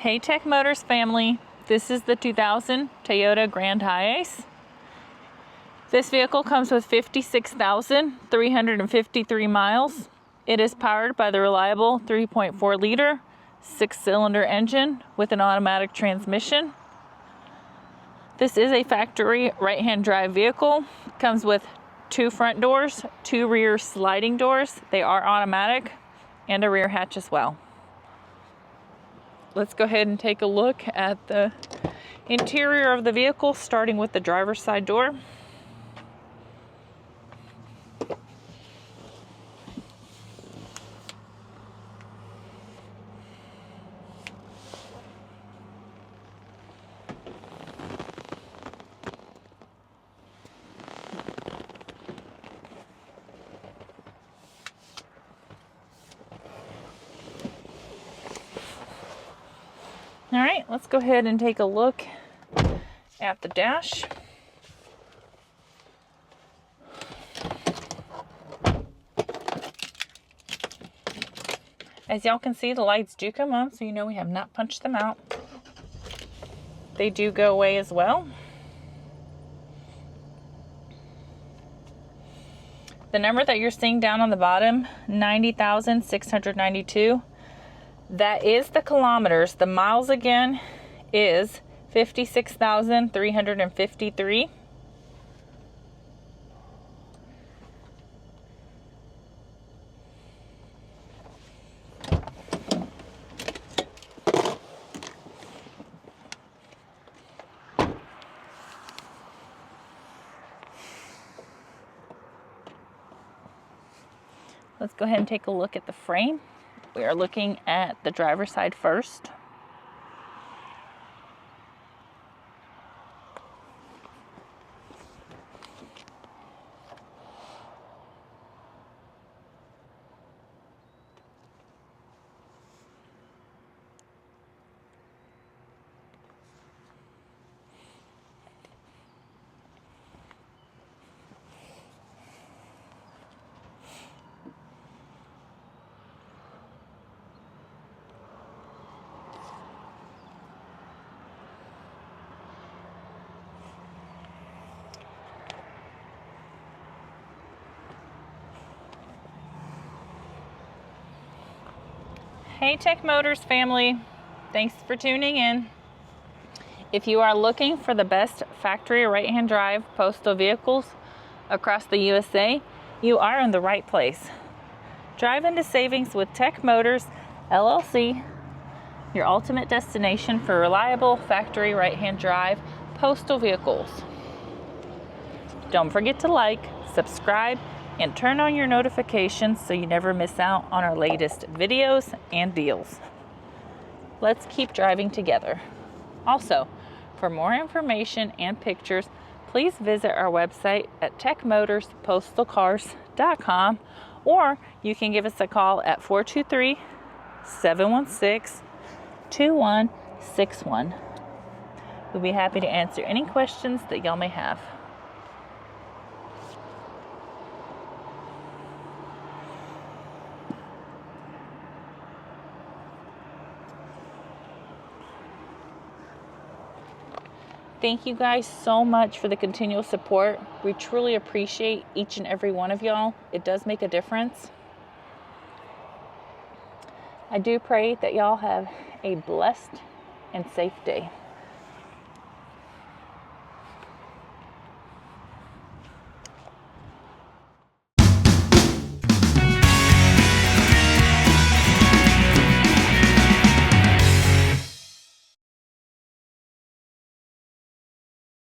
Hey Tech Motors family, this is the 2000 Toyota Grand Hiace. This vehicle comes with 56,353 miles. It is powered by the reliable 3.4 liter 6-cylinder engine with an automatic transmission. This is a factory right-hand drive vehicle. It comes with 2 front doors, 2 rear sliding doors. They are automatic, and a rear hatch as well. Let's go ahead and take a look at the interior of the vehicle, starting with the driver's side door. All right, let's go ahead and take a look at the dash. As y'all can see, the lights do come on, so you know we have not punched them out. They do go away as well. The number that you're seeing down on the bottom, 90,692. That is the kilometers. The miles again is 56,353. Let's go ahead and take a look at the frame. We are looking at the driver's side first. Hey Tech Motors family, thanks for tuning in. If you are looking for the best factory right-hand drive postal vehicles across the USA, you are in the right place. Drive into savings with Tech Motors LLC, your ultimate destination for reliable factory right-hand drive postal vehicles. Don't forget to like, subscribe, and turn on your notifications so you never miss out on our latest videos and deals. Let's keep driving together. Also, for more information and pictures, please visit our website at techmotorspostalcars.com, or you can give us a call at 423-716-2161. We'll be happy to answer any questions that y'all may have. Thank you guys so much for the continual support. We truly appreciate each and every one of y'all. It does make a difference. I do pray that y'all have a blessed and safe day.